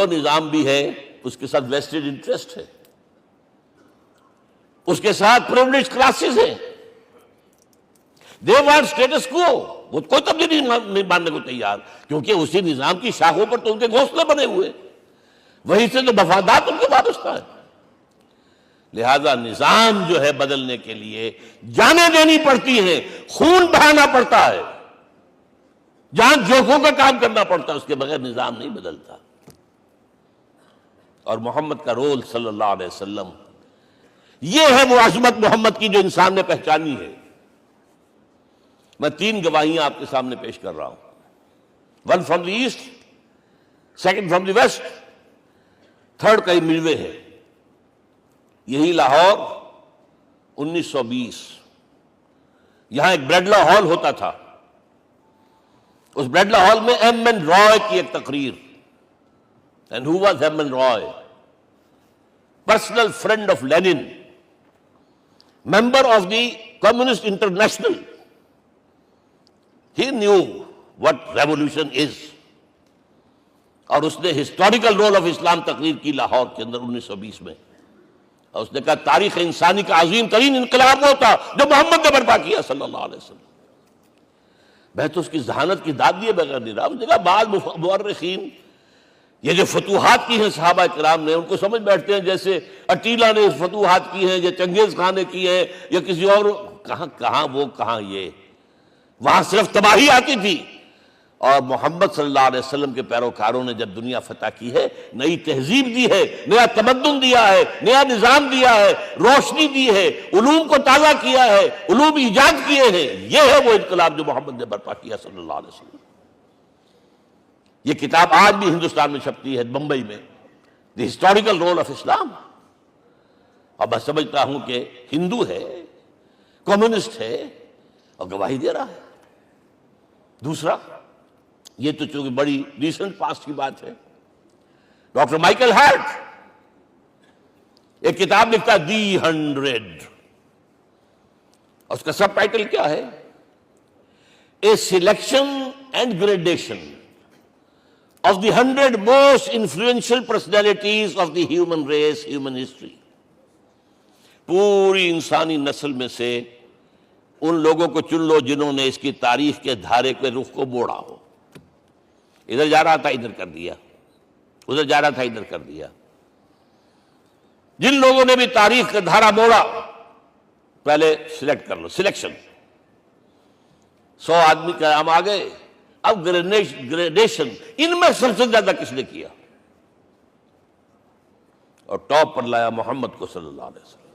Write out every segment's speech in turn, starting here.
نظام بھی ہے اس کے ساتھ ویسٹڈ انٹرسٹ ہے، اس کے ساتھ پریولیج کلاسز ہیں. دے وانٹ اسٹیٹس کو، وہ کوئی تبدیلی نہیں ماننے کو تیار، کیونکہ اسی نظام کی شاخوں پر تو ان کے گھونسلے بنے ہوئے، وہیں سے تو مفادات ان کے وابستہ ہے. لہذا نظام جو ہے بدلنے کے لیے جانیں دینی پڑتی ہیں، خون بہانا پڑتا ہے، جان جوکھوں کا کام کرنا پڑتا ہے، اس کے بغیر نظام نہیں بدلتا. اور محمد کا رول صلی اللہ علیہ وسلم، یہ ہے وہ عظمت محمد کی جو انسان نے پہچانی ہے. میں 3 گواہیاں آپ کے سامنے پیش کر رہا ہوں. 1 from the east, 2 from the west, 3 کئی ملوے ہے. یہی لاہور 1920، یہاں ایک بریڈلا ہال ہوتا تھا. اس بریڈلا ہال میں ایم این رائے کی ایک تقریر. And who was M.N. Roy? Personal friend of Lenin, member of the Communist International. He knew what revolution is. اور اس نے ہسٹوریکل رول آف اسلام تقریر کی لاہور کے اندر 1920 میں. اور اس نے کہا تاریخ انسانی کا عظیم ترین انقلاب وہ تھا جو محمد نے برپا کیا صلی اللہ علیہ وسلم. میں تو اس کی ذہانت کی داد دیے بغیر نہیں رہا. اس نے کہا بعض مورخین یہ جو فتوحات کی ہیں صحابہ کرام نے، ان کو سمجھ بیٹھتے ہیں جیسے اٹیلا نے فتوحات کی ہیں یا چنگیز خان نے کی ہے یا کسی اور. کہاں وہ کہاں یہ، وہاں صرف تباہی آتی تھی. اور محمد صلی اللہ علیہ وسلم کے پیروکاروں نے جب دنیا فتح کی ہے، نئی تہذیب دی ہے، نیا تمدن دیا ہے، نیا نظام دیا ہے، روشنی دی ہے، علوم کو تازہ کیا ہے، علوم ایجاد کیے ہیں. یہ ہے وہ انقلاب جو محمد نے برپا کیا صلی اللہ علیہ وسلم. یہ کتاب آج بھی ہندوستان میں چھپتی ہے، بمبئی میں، دی ہسٹوریکل رول آف اسلام. اور میں سمجھتا ہوں کہ ہندو ہے، کمیونسٹ ہے اور گواہی دے رہا ہے. دوسرا، یہ تو چونکہ بڑی ریسنٹ پاسٹ کی بات ہے، ڈاکٹر مائیکل ہارٹ ایک کتاب لکھتا ہے دی 100، اور اس کا سب ٹائٹل کیا ہے؟ A selection and gradation of the 100 most influential personalities of the human race, human history. پوری انسانی نسل میں سے ان لوگوں کو چن لو جنہوں نے اس کی تاریخ کے دھارے کے رخ کو موڑا ہو. ادھر جا رہا تھا ادھر کر دیا، ادھر جا رہا تھا ادھر کر دیا. جن لوگوں نے بھی تاریخ کا دھارا موڑا پہلے سلیکٹ کر لو. سلیکشن، 100 آدمی کا ہم آ گئے. اب گریڈیشن، ان میں سب سے زیادہ کس نے کیا؟ اور ٹاپ پر لایا محمد کو صلی اللہ علیہ وسلم.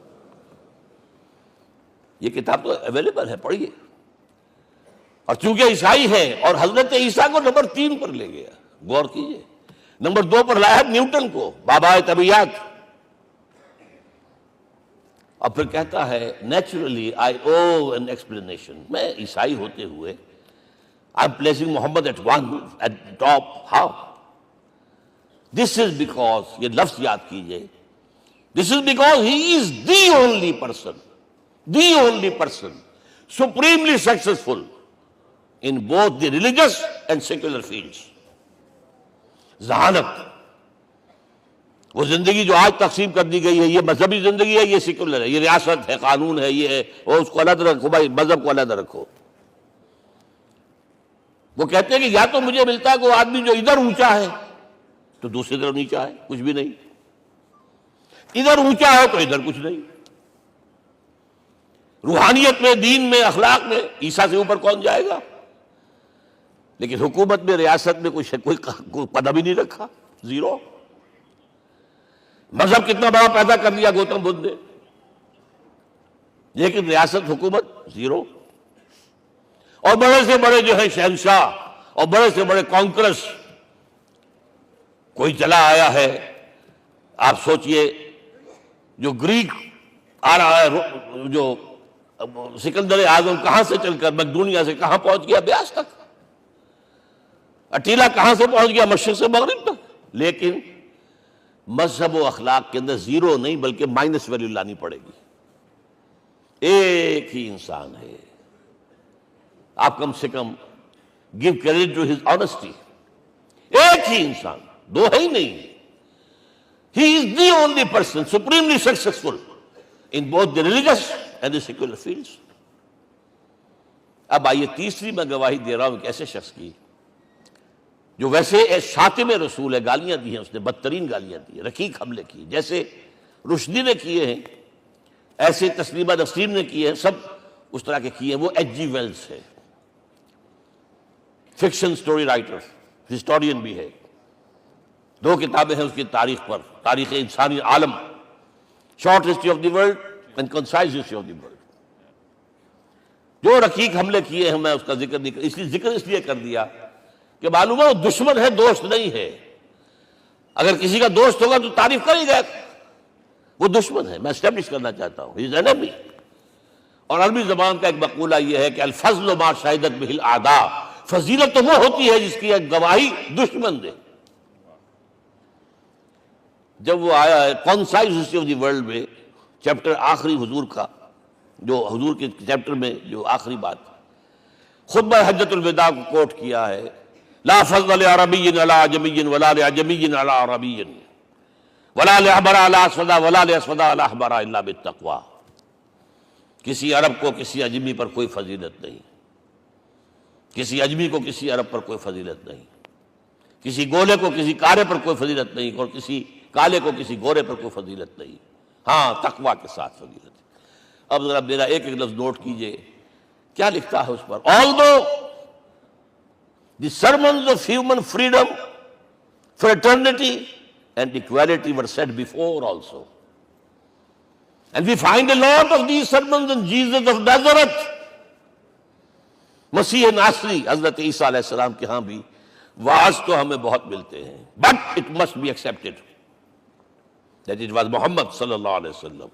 یہ کتاب تو اویلیبل ہے، پڑھیے. اور چونکہ عیسائی ہے اور حضرت عیسیٰ کو نمبر 3 پر لے گیا، غور کیجئے. نمبر 2 پر لایا نیوٹن کو، بابائے طبیعیات. اور پھر کہتا ہے naturally I O an explanation. میں عیسائی ہوتے ہوئے I'm placing Muhammad at top. How? This is because, یہ لفظ یاد کیجئے, this is because he is the only person supremely successful in both the religious and secular fields. ذہانت، وہ زندگی جو آج تقسیم کر دی گئی ہے، یہ مذہبی زندگی ہے، یہ سیکولر ہے، یہ ریاست ہے، قانون ہے، یہ ہے، اور اس کو علیحدہ رکھو بھائی، مذہب کو علیحدہ رکھو. وہ کہتے ہیں کہ یا تو مجھے ملتا ہے کہ وہ آدمی جو ادھر اونچا ہے تو دوسری طرف نیچا ہے، کچھ بھی نہیں. ادھر اونچا ہے تو ادھر کچھ نہیں. روحانیت میں، دین میں، اخلاق میں عیسیٰ سے اوپر کون جائے گا؟ لیکن حکومت میں، ریاست میں کوئی پدہ بھی نہیں رکھا، زیرو. مذہب کتنا بڑا پیدا کر دیا گوتم بدھ نے، لیکن ریاست، حکومت زیرو. اور بڑے سے بڑے جو ہے شہنشاہ اور بڑے سے بڑے کانکرس کوئی چلا آیا ہے. آپ سوچئے جو گریک آ رہا ہے، جو سکندر اعظم کہاں سے چل کر مقدونیہ سے کہاں پہنچ گیا؟ بیاس تک. اٹیلا کہاں سے پہنچ گیا؟ مشرق سے مغرب تک. لیکن مذہب و اخلاق کے اندر زیرو نہیں بلکہ مائنس ویلیو لانی پڑے گی. ایک ہی انسان ہے. آپ کم سے کم give credit to his honesty. ایک ہی انسان، دو ہے ہی نہیں. He is the only person supremely successful in both the religious and the secular fields. اب آئیے تیسری میں گواہی دے رہا ہوں ایک ایسے شخص کی جو ویسے شاتم رسول ہے، گالیاں دی ہیں اس نے، بدترین گالیاں دی ہیں، رقیق حملے کیے، جیسے رشدی نے کیے ہیں ایسے تسلیمہ نسرین نے کیے ہیں، سب اس طرح کے کیے ہیں۔ وہ ایچ جی ویلز ہے، فکشن سٹوری رائٹر، ہسٹورین بھی ہے، 2 کتابیں ہیں اس کی تاریخ پر، تاریخ انسانی عالم، short history of the world and concise history of the world. جو رقیق حملے کیے ہیں میں اس کا ذکر نہیں اس لیے کر دیا کہ معلوم ہے وہ دشمن ہے، دوست نہیں ہے۔ اگر کسی کا دوست ہوگا تو تعریف کر ہی گا، وہ دشمن ہے، میں اسٹیبلش کرنا چاہتا ہوں، ہی از انیمی۔ اور عربی زبان کا ایک مقولہ یہ ہے کہ الفضل ما شہدت بہ الاعداء، فضیلت تو وہ ہوتی ہے جس کی گواہی دشمن دے۔ جب وہ آیا ہے concise history of the world میں چیپٹر آخری حضور کا، جو حضور کے چیپٹر میں جو آخری بات خطبہ حجۃ الوداع کو کوٹ کیا ہے، لا فضل لعربی علی عجمی ولا لعجمی علی عربی ولا لأحمر علی اسود ولا لأسود علی احمر الا بالتقوی۔ کسی عرب کو کسی عجمی پر کوئی فضیلت نہیں، کسی عجمی کو کسی عرب پر کوئی فضیلت نہیں، کسی گولے کو کسی کارے پر کوئی فضیلت نہیں، اور کسی کالے کو کسی گورے پر کوئی فضیلت نہیں، ہاں تقوی کے ساتھ فضیلت ہے۔ اب ذرا میرا ایک ایک لفظ نوٹ کیجئے، کیا لکھتا ہے اس پر؟ Although the sermons of human freedom, fraternity and equality were said before also, and we find a lot of these sermons in Jesus of Nazareth، مسیح ناصری حضرت عیسیٰ علیہ السلام کے ہاں بھی واعظ تو ہمیں بہت ملتے ہیں، but it must be accepted that it was Muhammad صلی اللہ علیہ وسلم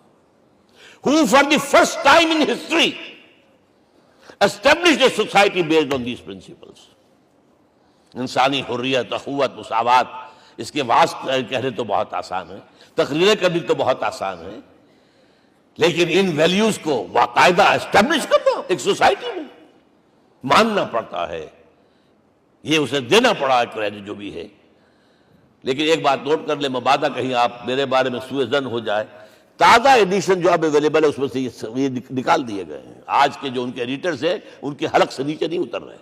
who for the first time in history established a society based on these principles۔ انسانی حریت، اخوت، مساوات، اس کے واعظ کہنے تو بہت آسان ہے، تقریریں کرنی تو بہت آسان ہے، لیکن ان ویلیوز کو باقاعدہ اسٹیبلش کرنا ایک سوسائٹی میں ماننا پڑتا ہے، یہ اسے دینا پڑا ہے کریڈٹ جو بھی ہے۔ لیکن ایک بات نوٹ کر لیں، مبادہ کہیں آپ میرے بارے میں سوء ظن ہو جائے، تازہ ایڈیشن جو اب اویلیبل ہے اس میں سے یہ نکال دیے گئے ہیں، آج کے جو ان کے ایڈیٹرز ہیں ان کے حلق سے نیچے نہیں اتر رہے،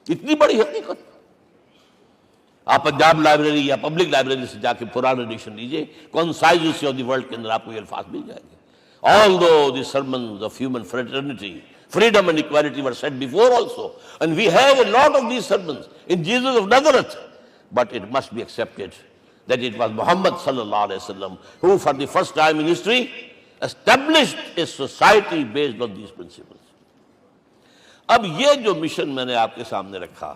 اتنی بڑی حقیقت۔ آپ پنجاب لائبریری یا پبلک لائبریری سے جا کے پرانا ایڈیشن لیجئے، concise history of the world کے اندر آپ کو یہ الفاظ مل جائیں گے۔ Although the sermons of human fraternity, freedom and equality were said before also, and we have a lot of these sermons in Jesus of Nazareth, but it must be accepted that it was Muhammad sallallahu alaihi wasallam who for the first time in history established a society based on these principles۔ اب یہ جو mission میں نے آپ کے سامنے رکھا،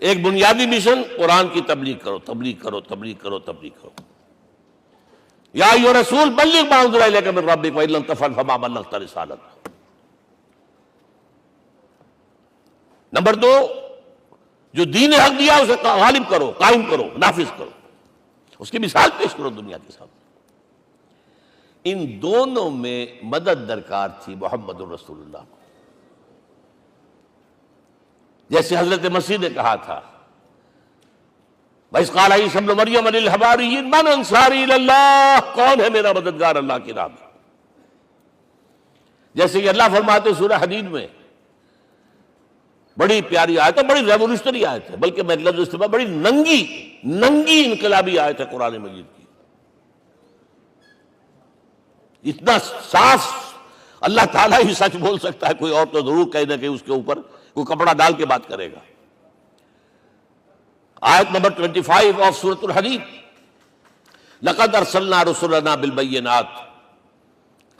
ایک بنیادی مشن، قرآن کی تبلیغ کرو، تبلیغ کرو، تبلیغ کرو، تبلیغ کرو۔ یا ایھا رسول بلغ ما انزل الیک من ربک وان لم تفعل فما بلغت رسالتہ۔ نمبر 2، جو دین حق دیا اسے غالب کرو، قائم کرو، نافذ کرو، اس کی مثال پیش کرو دنیا کے سامنے۔ ان دونوں میں مدد درکار تھی محمد الرسول اللہ کو، جیسے حضرت مسیح نے کہا تھا وَإِذْ قَالَ عِيسَىٰ ابْنُ مَرْيَمَ لِلْحَوَارِيِّينَ مَنْ أَنصَارِي إِلَى اللَّهِ، کون ہے میرا مددگار اللہ کی راہ میں؟ جیسے کہ اللہ فرماتے سورہ حدید میں، بڑی پیاری آیت ہے، بڑی ریولوشنری آیت ہے، بلکہ میں لفظ استعمال، بڑی ننگی انقلابی آیت ہے قرآن مجید کی۔ اتنا صاف اللہ تعالیٰ ہی سچ بول سکتا ہے، کوئی اور تو ضرور کہیں نہ کہیں اس کے اوپر کوئی کپڑا ڈال کے بات کرے گا۔ آیت نمبر 25 آف سورۃ الحدید، لقد ارسلنا رسلنا بالبینات،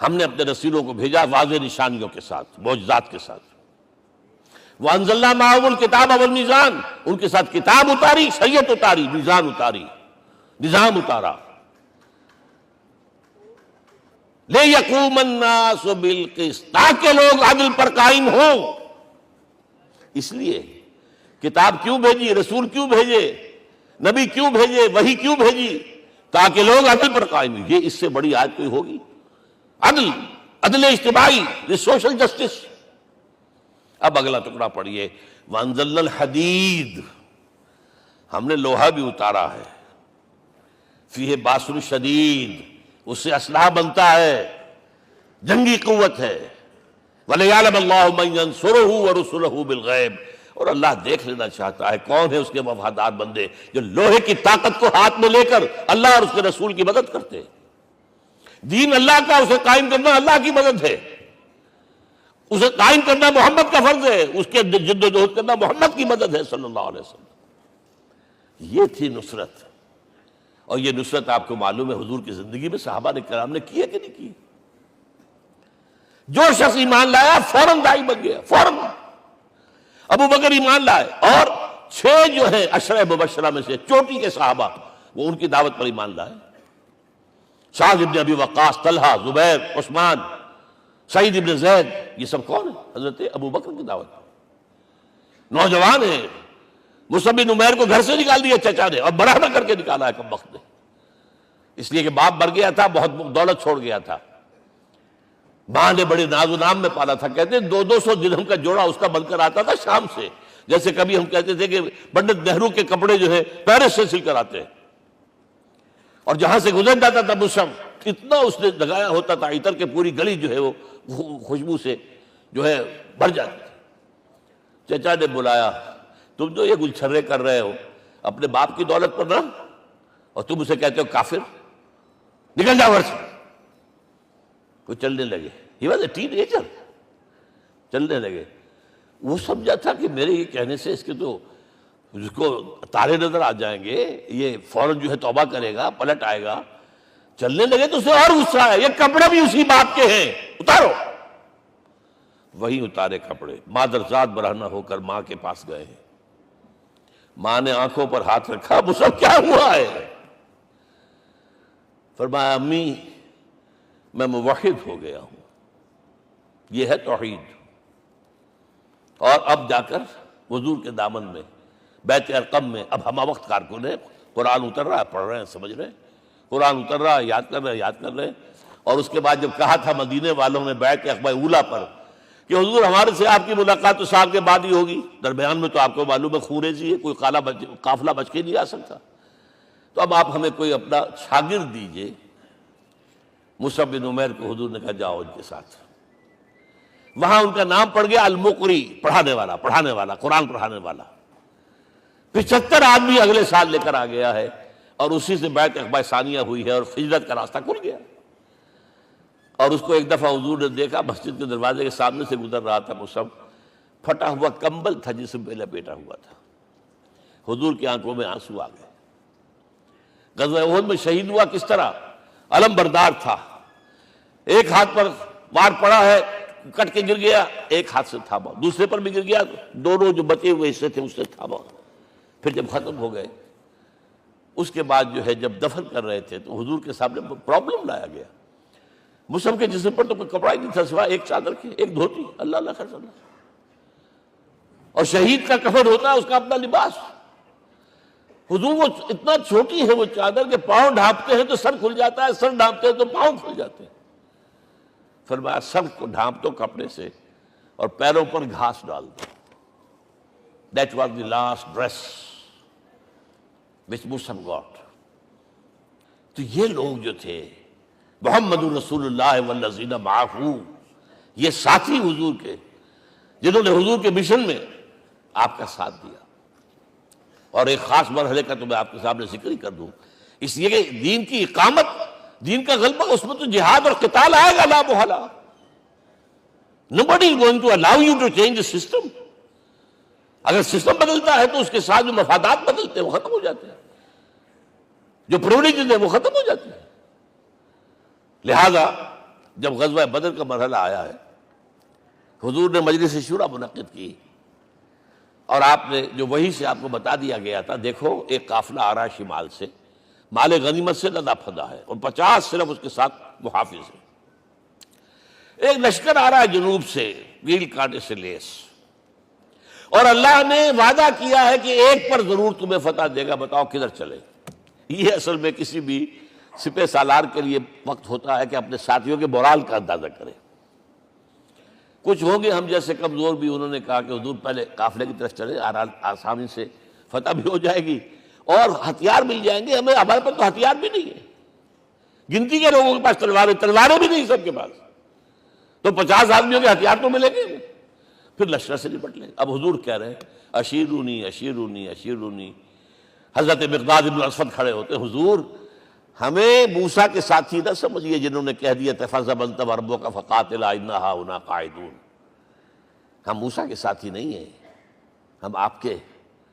ہم نے اپنے رسولوں کو بھیجا واضح نشانیوں کے ساتھ، معجزات کے ساتھ۔ وانزلنا معهم الکتاب والمیزان، ان کے ساتھ کتاب اتاری، شریعت اتاری، میزان اتاری، نظام اتارا۔ لِیَقُومَ النَّاسُ بِالْقِسْطِ، تاکہ لوگ عدل پر قائم ہوں۔ اس لیے کتاب کیوں بھیجی، رسول کیوں بھیجے، نبی کیوں بھیجے، وحی کیوں بھیجی؟ تاکہ لوگ عدل پر قائم ہوں۔ یہ اس سے بڑی آیت کوئی ہوگی؟ عدل اجتماعی، سوشل جسٹس۔ اب اگلا ٹکڑا پڑھیے، وَأَنزَلْنَا الْحَدِيدَ، ہم نے لوہا بھی اتارا ہے، فیہ باس شدید، اس سے اسلحہ بنتا ہے، جنگی قوت ہے۔ وَلِيَعْلَمَ اللَّهُ مَن يَنصُرُهُ وَرُسُلَهُ بِالْغَيْبِ، اور اللہ دیکھ لینا چاہتا ہے کون ہے اس کے وفادار بندے جو لوہے کی طاقت کو ہاتھ میں لے کر اللہ اور اس کے رسول کی مدد کرتے ہیں۔ دین اللہ کا، اسے قائم کرنا اللہ کی مدد ہے، اسے قائم کرنا محمد کا فرض ہے، اس کے جد و جہد کرنا محمد کی مدد ہے صلی اللہ علیہ وسلم۔ یہ تھی نصرت، اور یہ نصرت آپ کو معلوم ہے حضور کی زندگی میں صحابہ کرام نے کی ہے کہ نہیں کی؟ جو شخص ایمان لایا فوراً داعی بن گیا، فوراً۔ ابو بکر ایمان لائے، اور 6 جو ہیں عشرہ مبشرہ میں سے چوٹی کے صحابہ، وہ ان کی دعوت پر ایمان لائے۔ سعد ابن ابی وقاص، طلحہ، زبیر، عثمان، سعید ابن زید، یہ سب کون ہیں؟ حضرت ابو بکر کی دعوت۔ نوجوان ہیں، مصعب بن عمیر کو گھر سے نکال دیا چچا نے، اور برہنہ کر کے نکالا ہے کم وقت نے، اس لیے کہ باپ مر گیا تھا، بہت دولت چھوڑ گیا تھا، ماں نے بڑے ناز و نام میں پالا تھا، کہتے ہیں 200 درہم کا جوڑا اس کا بن کر آتا تھا شام سے، جیسے کبھی ہم کہتے تھے کہ پنڈت نہرو کے کپڑے جو ہے پیرس سے سل کر آتے ہیں۔ اور جہاں سے گزر جاتا تھا مصعب، اتنا اس نے لگایا ہوتا تھا عطر کہ پوری گلی جو ہے وہ خوشبو سے جو ہے بھر جاتی تھی۔ چچا نے بلایا، تم جو یہ گلچھرے کر رہے ہو اپنے باپ کی دولت پر نہ، اور تم اسے کہتے ہو کافر، نکل جاؤ گھر سے۔ وہ چلنے لگے، he was a ten ager, چلنے لگے۔ وہ سمجھا تھا کہ میرے یہ کہنے سے اس کے تو اس کو تارے نظر آ جائیں گے، یہ فوراً جو ہے توبہ کرے گا، پلٹ آئے گا۔ چلنے لگے تو اسے اور غصہ آیا، یہ کپڑے بھی اسی باپ کے ہیں، اتارو۔ وہی اتارے کپڑے، مادرزاد برہنہ ہو کر ماں کے پاس گئے ہیں۔ ماں نے آنکھوں پر ہاتھ رکھا، مصعب کیا ہوا ہے؟ فرمایا امی میں موحد ہو گیا ہوں، یہ ہے توحید۔ اور اب جا کر حضور کے دامن میں بیت ارقم میں اب ہمہ وقت کارکن ہے، قرآن اتر رہا ہے، پڑھ رہے ہیں، سمجھ رہے ہیں، قرآن اتر رہا ہے، یاد کر رہے ہیں، یاد کر رہے ہیں۔ اور اس کے بعد جب کہا تھا مدینے والوں نے بیعت عقبہ اولیٰ پر کہ حضور ہمارے سے آپ کی ملاقات تو سال کے بعد ہی ہوگی، درمیان میں تو آپ کو معلوم ہے خوریزی ہے، کوئی قافلہ بچ کے نہیں آ سکتا، تو اب آپ ہمیں کوئی اپنا شاگرد دیجئے۔ مصعب بن عمیر کو حضور نے کہا جاؤ ان کے ساتھ۔ وہاں ان کا نام پڑ گیا المقری، پڑھانے والا، قرآن پڑھانے والا۔ 75 آدمی اگلے سال لے کر آ گیا ہے، اور اسی سے بیعت عقبہ ثانیہ ہوئی ہے، اور ہجرت کا راستہ کھل گیا۔ اور اس کو ایک دفعہ حضور نے دیکھا، مسجد کے دروازے کے سامنے سے گزر رہا تھا مصعب، پھٹا ہوا کمبل تھا جسم پہ لپیٹا ہوا تھا۔ حضور کی آنکھوں میں آنسو آ گئے۔ غزوہ احد میں شہید ہوا کس طرح؟ علم بردار تھا، ایک ہاتھ پر وار پڑا ہے، کٹ کے گر گیا، ایک ہاتھ سے تھاما، دوسرے پر بھی گر گیا، دونوں جو بچے ہوئے حصے تھے اس سے تھاما۔ پھر جب ختم ہو گئے، اس کے بعد جو ہے جب دفن کر رہے تھے تو حضور کے سامنے پرابلم لایا گیا۔ مصعب کے جسم پر تو کوئی کپڑا ہی نہیں تھا سوائے ایک چادر کی، ایک دھوتی، اللہ اللہ خیر اللہ۔ اور شہید کا کفن ہوتا ہے اس کا اپنا لباس۔ حضور وہ اتنا چھوٹی ہے وہ چادر کہ پاؤں ڈھانپتے ہیں تو سر کھل جاتا ہے، سر ڈھانپتے ہیں تو پاؤں کھل جاتے ہیں۔ فرمایا سر کو ڈھانپ دو کپڑے سے اور پیروں پر گھاس ڈال دو۔ That was the last dress which Mus'ab got۔ تو یہ لوگ جو تھے محمد رسول اللہ والذین معہ، یہ ساتھی حضور کے، جنہوں نے حضور کے مشن میں آپ کا ساتھ دیا۔ اور ایک خاص مرحلے کا تو میں آپ کے سامنے ذکر ہی کر دوں، اس لیے کہ دین کی اقامت، دین کا غلبہ، اس میں تو جہاد اور قتال آئے گا لا محالہ۔ Nobody is going to allow you to change the system۔ اگر سسٹم بدلتا ہے تو اس کے ساتھ جو مفادات بدلتے ہیں وہ ختم ہو جاتے ہیں، جو پرولیجز ہیں وہ ختم ہو جاتے ہیں۔ لہذا جب غزوہ بدر کا مرحلہ آیا ہے، حضور نے مجلس شورا منعقد کی، اور آپ نے جو وہی سے آپ کو بتا دیا گیا تھا، دیکھو ایک قافلہ آ رہا ہے شمال سے، مال غنیمت سے لدا پھدا ہے، اور 50 صرف اس کے ساتھ محافظ ہیں۔ ایک لشکر آ رہا ہے جنوب سے، ویل کانٹے سے لیس، اور اللہ نے وعدہ کیا ہے کہ ایک پر ضرور تمہیں فتح دے گا، بتاؤ کدھر چلے۔ یہ اصل میں کسی بھی سپہ سالار کے لیے وقت ہوتا ہے کہ اپنے ساتھیوں کے مورال کا اندازہ کرے۔ کچھ ہوں گے ہم جیسے کمزور بھی، انہوں نے کہا کہ حضور پہلے قافلے کی طرف چلے، آسانی سے فتح بھی ہو جائے گی، اور ہتھیار مل جائیں گے ہمیں، ہمارے پاس تو ہتھیار بھی نہیں ہے، گنتی کے لوگوں کے پاس تلواریں بھی نہیں سب کے پاس، تو 50 آدمیوں کے ہتھیار تو ملیں گے، پھر لشکر سے نپٹ لیں گے۔ اب حضور کہہ رہے ہیں اشیرونی اشیرونی اشیرونی، حضرت مقداد بن اسود کھڑے ہوتے ہیں، حضور ہمیں موسیٰ کے ساتھی نہ سمجھیے جنہوں نے کہہ دیا فَذَهَبْ أَنْتَ وَرَبُّكَ فَقَاتِلَا إِنَّا هَاهُنَا قَاعِدُونَ، ہم موسیٰ کے ساتھی نہیں ہیں، ہم آپ کے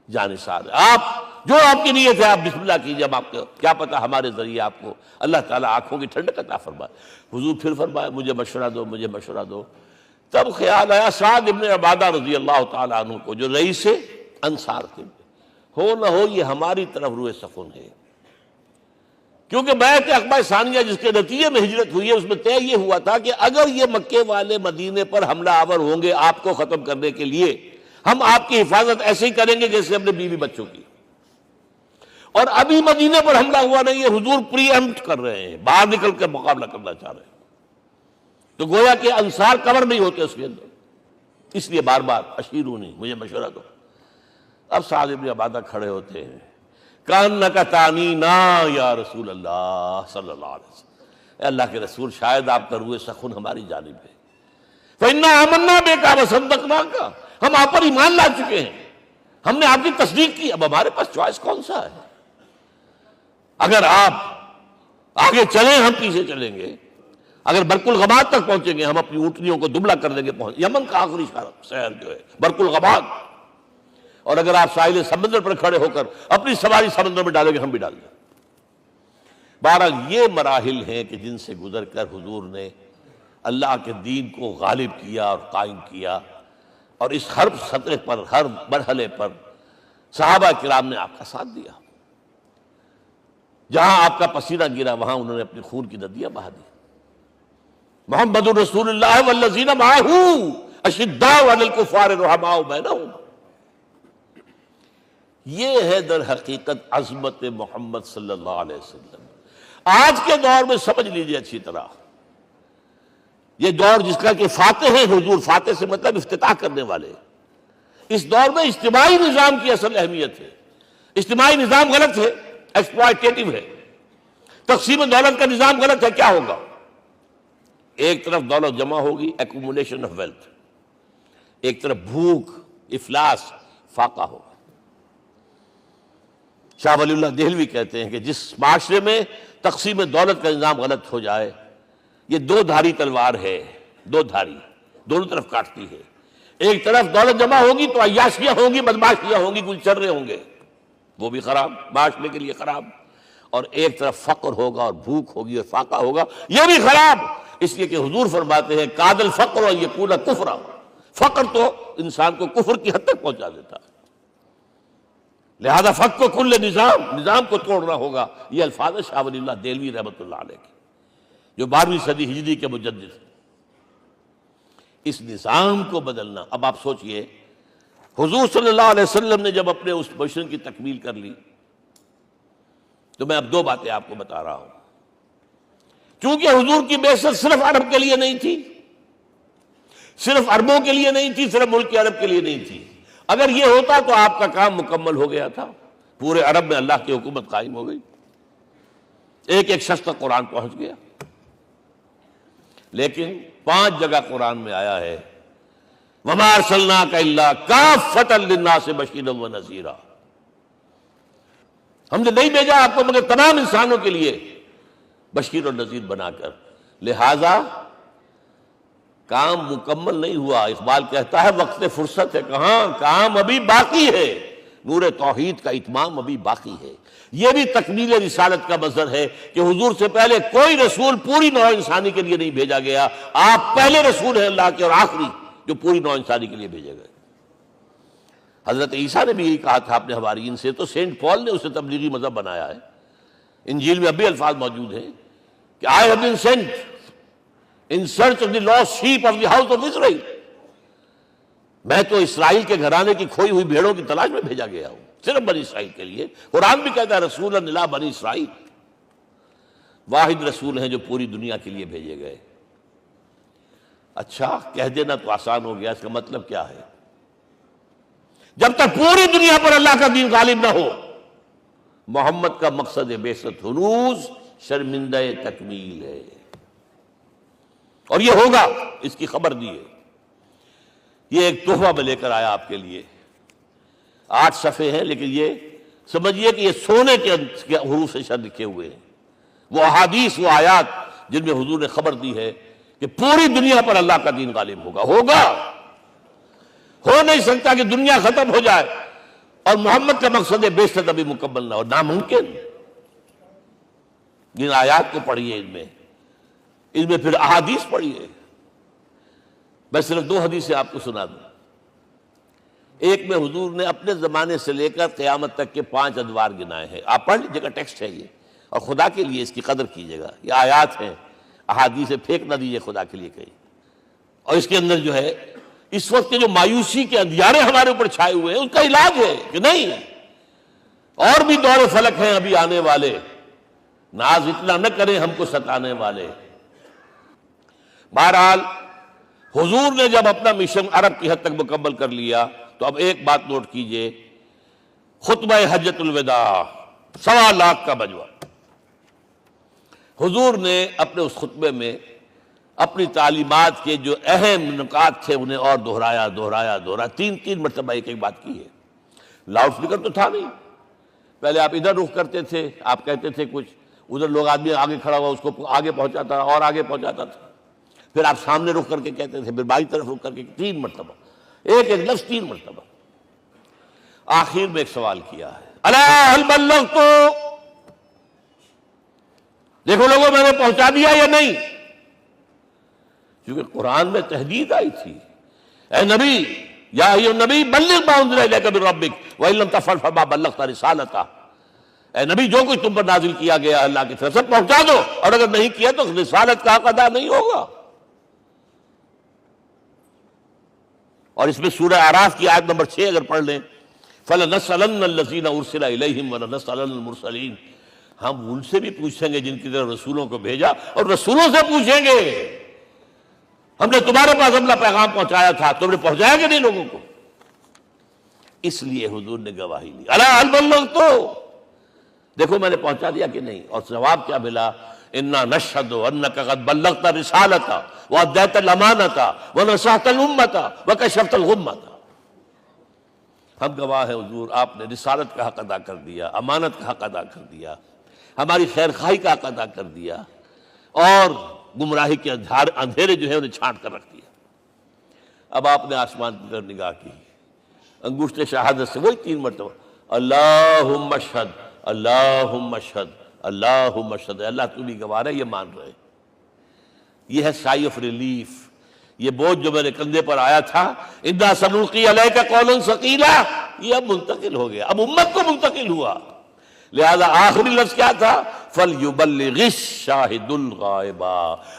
جانثار ہیں، آپ جو آپ کی نیت ہے آپ بسم اللہ کیجیے، اب آپ کو کیا پتا ہمارے ذریعے آپ کو اللہ تعالیٰ آنکھوں کی ٹھنڈک عطا فرمائے۔ حضور پھر فرمایا مجھے مشورہ دو، مجھے مشورہ دو۔ تب خیال آیا سعد ابن عبادہ رضی اللہ تعالیٰ عنہ کو، جو رئیس انصار تھے، ہو نہ ہو یہ ہماری طرف روئے سخن ہے، کیونکہ بیعت عقبہ ثانیہ جس کے نتیجے میں ہجرت ہوئی ہے اس میں طے یہ ہوا تھا کہ اگر یہ مکے والے مدینے پر حملہ آور ہوں گے آپ کو ختم کرنے کے لیے، ہم آپ کی حفاظت ایسے ہی کریں گے جیسے اپنے بیوی بچوں کی، اور ابھی مدینے پر حملہ ہوا نہیں ہے، حضور پری ایمپٹ کر رہے ہیں، باہر نکل کے مقابلہ کرنا چاہ رہے ہیں، تو گویا کہ انصار کور نہیں ہوتے اس کے اندر، اس لیے بار بار اشیرونی، مجھے مشورہ دو۔ اب سعد بن عبادہ کھڑے ہوتے ہیں، کانک تعنینا یا رسول اللہ صلی اللہ علیہ وسلم، اے اللہ کے رسول شاید آپ کا روئے سخن ہماری جانب ہے، فإنا آمنا بک وصدقناک، ہم آپ پر ایمان لا چکے ہیں، ہم نے آپ کی تصدیق کی، اب ہمارے پاس چوائس کون سا ہے؟ اگر آپ آگے چلیں ہم پیچھے چلیں گے، اگر برق الغباد تک پہنچیں گے ہم اپنی اونٹنیوں کو دبلا کر دیں گے، یمن کا آخری شہر جو ہے برق الغباد، اور اگر آپ ساحل سمندر پر کھڑے ہو کر اپنی سواری سمندر میں ڈالیں گے ہم بھی ڈال دیں۔ بہرحال یہ مراحل ہیں کہ جن سے گزر کر حضور نے اللہ کے دین کو غالب کیا اور قائم کیا، اور اس ہر سطح پر، ہر مرحلے پر صحابہ کرام نے آپ کا ساتھ دیا، جہاں آپ کا پسینہ گرا وہاں انہوں نے اپنی خون کی ندیاں بہا دی۔ محمد رسول اللہ والذین معہ اشداء علی الکفار رحماء بینہم، یہ ہے در حقیقت عظمت محمد صلی اللہ علیہ وسلم۔ آج کے دور میں سمجھ لیجیے اچھی طرح، یہ دور جس کا کہ فاتح ہے حضور، فاتح سے مطلب افتتاح کرنے والے، اس دور میں اجتماعی نظام کی اصل اہمیت ہے۔ اجتماعی نظام غلط ہے، ایکسپلائٹیٹو ہے، تقسیم دولت کا نظام غلط ہے، کیا ہوگا؟ ایک طرف دولت جمع ہوگی، ایکومولیشن آف ویلتھ، ایک طرف بھوک، افلاس، فاقہ ہوگا۔ شاہ ولی اللہ دہلوی کہتے ہیں کہ جس معاشرے میں تقسیم دولت کا نظام غلط ہو جائے، یہ دو دھاری تلوار ہے، دو دھاری، دونوں طرف کاٹتی ہے۔ ایک طرف دولت جمع ہوگی تو عیاشیاں ہوں گی، بدماشیاں ہوں گی، کچھ چرے ہوں گے، وہ بھی خراب، معاشرے کے لیے خراب، اور ایک طرف فقر ہوگا اور بھوک ہوگی اور فاقہ ہوگا، یہ بھی خراب، اس لیے کہ حضور فرماتے ہیں کاد الفقر و یکون کفرا، فقر تو انسان کو کفر کی حد تک پہنچا دیتا ہے، لہذا فق کو کل نظام کو توڑنا ہوگا۔ یہ الفاظ ہے شاہ ولی اللہ دہلوی رحمۃ اللہ علیہ کے، جو 12ویں صدی ہجری کے مجدد ہیں۔ اس نظام کو بدلنا، اب آپ سوچئے حضور صلی اللہ علیہ وسلم نے جب اپنے اس مشن کی تکمیل کر لی، تو میں اب دو باتیں آپ کو بتا رہا ہوں۔ چونکہ حضور کی بعثت صرف عرب کے لیے نہیں تھی، صرف عربوں کے لیے نہیں تھی، صرف ملک عرب کے لیے نہیں تھی، اگر یہ ہوتا تو آپ کا کام مکمل ہو گیا تھا، پورے عرب میں اللہ کی حکومت قائم ہو گئی، ایک ایک شخص تک قرآن پہنچ گیا۔ لیکن 5 جگہ قرآن میں آیا ہے وَمَا أَرْسَلْنَاكَ إِلَّا كَافَّةً لِلنَّاسِ بَشِيرًا وَنَذِيرًا، ہم نے نہیں بھیجا آپ کو مگر تمام انسانوں کے لیے بشیر اور نذیر بنا کر، لہذا کام مکمل نہیں ہوا۔ اقبال کہتا ہے وقت فرصت ہے کہاں، کام ابھی باقی ہے، نور توحید کا اتمام ابھی باقی ہے۔ یہ بھی تکمیل رسالت کا مظہر ہے کہ حضور سے پہلے کوئی رسول پوری نوع انسانی کے لیے نہیں بھیجا گیا، آپ پہلے رسول ہیں اللہ کے اور آخری جو پوری نوع انسانی کے لیے بھیجے گئے۔ حضرت عیسیٰ نے بھی یہی کہا تھا اپنے حواریین سے، تو سینٹ پال نے اسے تبلیغی مذہب بنایا ہے۔ انجیل میں اب بھی الفاظ موجود ہیں کہ I have been sent in search of the lost sheep of the house of Israel، میں تو اسرائیل کے گھرانے کی کھوئی ہوئی بھیڑوں کی تلاش میں بھیجا گیا ہوں، صرف بنی اسرائیل کے لیے۔ قرآن بھی کہتا ہے رسولا الی بنی اسرائیل، واحد رسول ہیں جو پوری دنیا کے لیے بھیجے گئے۔ اچھا کہہ دینا تو آسان ہو گیا، اس کا مطلب کیا ہے؟ جب تک پوری دنیا پر اللہ کا دین غالب نہ ہو، محمد کا مقصد بعثت ہنوز شرمندہ تکمیل ہے، اور یہ ہوگا، اس کی خبر دی ہے۔ یہ ایک تحفہ میں لے کر آیا آپ کے لیے، 8 صفحے ہیں، لیکن یہ سمجھیے کہ یہ سونے کے حروف سے شر لکھے ہوئے ہیں، وہ احادیث، وہ آیات جن میں حضور نے خبر دی ہے کہ پوری دنیا پر اللہ کا دین غالب ہوگا۔ ہو نہیں سکتا کہ دنیا ختم ہو جائے اور محمد کا مقصد بعثت ابھی مکمل نہ ہو، ناممکن۔ جن آیات کو پڑھیے، ان میں پھر احادیث پڑھیے۔ میں صرف 2 حدیثیں آپ کو سنا دوں۔ ایک میں حضور نے اپنے زمانے سے لے کر قیامت تک کے 5 ادوار گنائے ہیں، آپ پڑھ لیجیے گا، ٹیکسٹ ہے یہ، اور خدا کے لیے اس کی قدر کیجیے گا، یہ آیات ہیں، احادیث پھینک نہ دیجیے خدا کے لیے کہیں۔ اور اس کے اندر جو ہے اس وقت کے جو مایوسی کے اندھیارے ہمارے اوپر چھائے ہوئے ہیں، اس کا علاج ہے کہ نہیں، اور بھی دور فلک ہیں ابھی آنے والے، ناز اتنا نہ کریں ہم کو ستانے والے۔ بہرحال حضور نے جب اپنا مشن عرب کی حد تک مکمل کر لیا تو اب ایک بات نوٹ کیجئے، خطبہ حجۃ الوداع 1.25 لاکھ کا بجوا، حضور نے اپنے اس خطبے میں اپنی تعلیمات کے جو اہم نکات تھے انہیں اور دہرایا 3 مرتبہ ایک بات کی ہے۔ لاؤڈ سپیکر تو تھا نہیں، پہلے آپ ادھر رخ کرتے تھے، آپ کہتے تھے کچھ، ادھر لوگ آدمی آگے کھڑا ہوا اس کو آگے پہنچاتا اور آگے پہنچاتا تھا، پھر آپ سامنے رخ کر کے کہتے تھے، پھر بائیں طرف رخ کر کے 3 مرتبہ، ایک لفظ 3 مرتبہ۔ آخر میں ایک سوال کیا ہے، الا هل بلغت، دیکھو لوگوں میں نے پہنچا دیا یا نہیں؟ کیونکہ قرآن میں تحدید آئی تھی، اے نبی، یا ایھا النبی بلغ ما انزل الیک من ربک وان لم تفعل فما بلغت رسالتہ، اے نبی جو کچھ تم پر نازل کیا گیا اللہ کی طرف سے پہنچا دو، اور اگر نہیں کیا تو رسالت کا حق ادا نہیں ہوگا۔ اور اس میں سورہ اعراف کی آیت نمبر 6 اگر پڑھ لیں، فَلَنَسْأَلَنَّ الَّذِينَ أُرْسِلَ إِلَيْهِمْ وَلَنَسْأَلَنَّ الْمُرْسَلِينَ، ہم ان سے بھی پوچھیں گے جن کی طرف رسولوں کو بھیجا، اور رسولوں سے پوچھیں گے ہم نے تمہارے پاس اپنا پیغام پہنچایا تھا، تم نے پہنچایا کہ نہیں لوگوں کو؟ اس لیے حضور نے گواہی لی، الا هل بلغت، دیکھو میں نے پہنچا دیا کہ نہیں؟ اور جواب کیا ملا؟ انا نشہد انک قد بلغت رسالۃ وادیت الامانۃ ونصحت الامۃ وکشفت الغمۃ، ہم گواہ ہیں حضور آپ نے رسالت کا حق ادا کر دیا، امانت کا حق ادا کر دیا، ہماری خیر خواہی کا حق ادا کر دیا، اور گمراہی کے اندھیرے جو ہے انہیں چھانٹ کر رکھ دیا۔ اب آپ نے آسمان کی طرف نگاہ کی، انگشت شہادت سے وہی 3 مرتبہ، اللہم اشہد اللہم اشہد اللہم اشہد، اللہ تو بھی گواہ ہے، یہ مان رہے۔ یہ ہے سائی آف ریلیف، یہ بوجھ جو میرے کندھے پر آیا تھا، انا سنلقی علیک قولا ثقیلا، یہ اب منتقل ہو گیا، اب امت کو منتقل ہوا۔ لہذا آخری لفظ کیا تھا؟ فَلْيُبَلِّغِ الشَّاهِدُ الْغَائِبَ،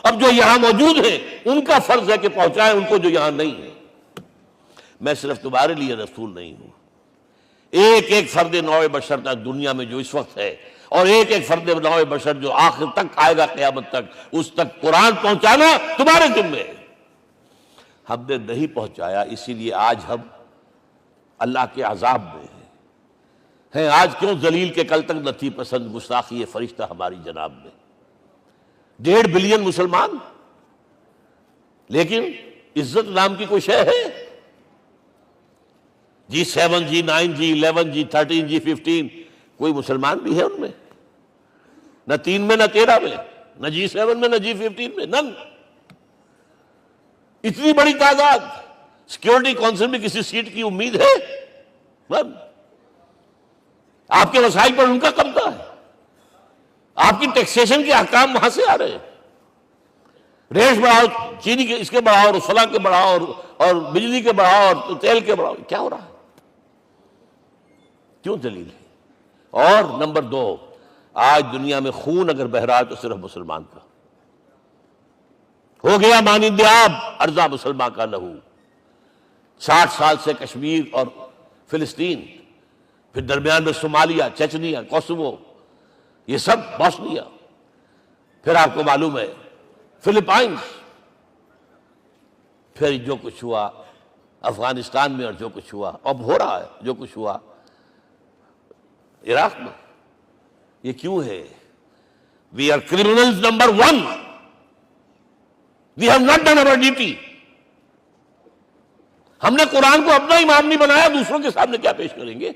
اب جو یہاں موجود ہیں ان کا فرض ہے کہ پہنچائیں ان کو جو یہاں نہیں ہے۔ میں صرف تمہارے لیے رسول نہیں ہوں، ایک فرد نوع بشر تک دنیا میں جو اس وقت ہے، اور ایک فرد نوع بشر جو آخر تک آئے گا قیامت تک، اس تک قرآن پہنچانا تمہارے ذمہ ہے۔ ہم نے نہیں پہنچایا، اسی لیے آج ہم اللہ کے عذاب میں ہیں۔ آج کیوں ذلیل کے کل تک نہ تھی پسند گستاخی فرشتہ ہماری جناب میں، 1.5 بلین مسلمان، لیکن عزت نام کی کوئی شے ہے؟ G7 G9 G11 G13 G15 کوئی مسلمان بھی ہے ان میں؟ نہ 3 میں، نہ 13 میں، نہ G7 میں، نہ G15 میں، نن۔ اتنی بڑی تعداد، سیکیورٹی کونسل میں کسی سیٹ کی امید ہے؟ نن۔ آپ کے وسائل پر ان کا قبضہ ہے، آپ کی ٹیکسیشن کے احکام وہاں سے آ رہے ہیں، ریٹ بڑھاؤ، چینی کے اس کے بڑھاؤ، اور فلاں کے بڑھاؤ، اور بجلی کے بڑھاؤ، اور تیل کے بڑھاؤ، کیا ہو رہا ہے؟ کیوں دلیل ہے؟ اور نمبر 2، آج دنیا میں خون اگر بہ رہا ہے تو صرف مسلمان کا ہو گیا، مانند آب ارضا مسلمان کا لہو۔ 60 سال سے کشمیر اور فلسطین، پھر درمیان میں صومالیہ، چچنیا، کوسوو، یہ سب بوسنیا، پھر آپ کو معلوم ہے فلپائنز، پھر جو کچھ ہوا افغانستان میں، اور جو کچھ ہوا اب ہو رہا ہے، جو کچھ ہوا عراق میں، یہ کیوں ہے؟ We are criminals number 1. We have not done our duty. ہم نے قرآن کو اپنا امام نہیں بنایا، دوسروں کے سامنے کیا پیش کریں گے؟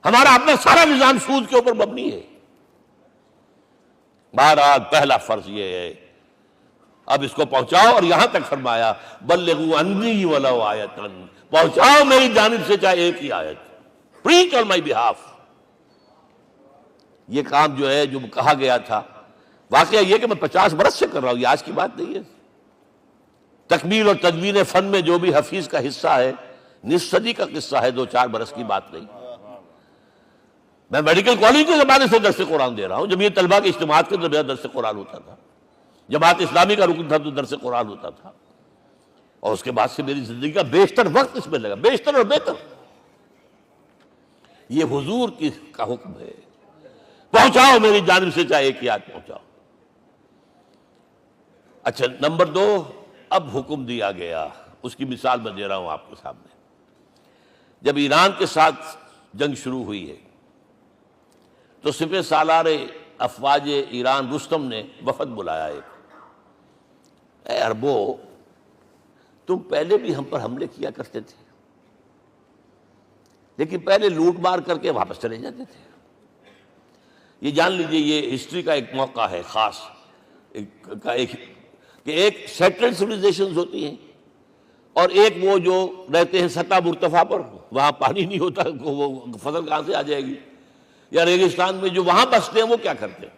ہمارا اپنا سارا نظام سود کے اوپر مبنی ہے. بہرحال پہلا فرض یہ ہے، اب اس کو پہنچاؤ، اور یہاں تک فرمایا بلغوا عنی ولو آیۃ، پہنچاؤ میری جانب سے چاہے ایک ہی آیت. پریچ آن مائی بہاف. یہ کام جو ہے، جو کہا گیا تھا، واقعہ یہ کہ میں 50 برس سے کر رہا ہوں، یہ آج کی بات نہیں ہے. تکمیل اور تدوین فن میں جو بھی حفیظ کا حصہ ہے، نصف صدی کا قصہ ہے، 2-4 برس کی بات نہیں. میں میڈیکل کالج کے زمانے سے درس قرآن دے رہا ہوں. جب یہ طلبہ کے اجتماعات کے درمیان درس قرآن ہوتا تھا، جماعت اسلامی کا رکن تھا تو درس قرآن ہوتا تھا، اور اس کے بعد سے میری زندگی کا بیشتر وقت اس میں لگا، بیشتر اور بہتر. یہ حضور کا حکم ہے، پہنچاؤ میری جانب سے چاہے ایک یاد پہنچاؤ. اچھا، نمبر 2، اب حکم دیا گیا، اس کی مثال میں دے رہا ہوں آپ کے سامنے. جب ایران کے ساتھ جنگ شروع ہوئی ہے تو سپہ سالار افواج ایران رستم نے وفد بلایا ایک. اے عربو، تم پہلے بھی ہم پر حملے کیا کرتے تھے، لیکن پہلے لوٹ مار کر کے واپس چلے جاتے تھے. یہ جان لیجئے، یہ ہسٹری کا ایک موقع ہے خاص، کہ ایک سیٹلڈ سویلائزیشنز ہوتی ہیں، اور ایک وہ جو رہتے ہیں سطح مرتفع پر، وہاں پانی نہیں ہوتا، وہ فصل کہاں سے آ جائے گی. یا ریگستان میں جو وہاں بستے ہیں وہ کیا کرتے ہیں؟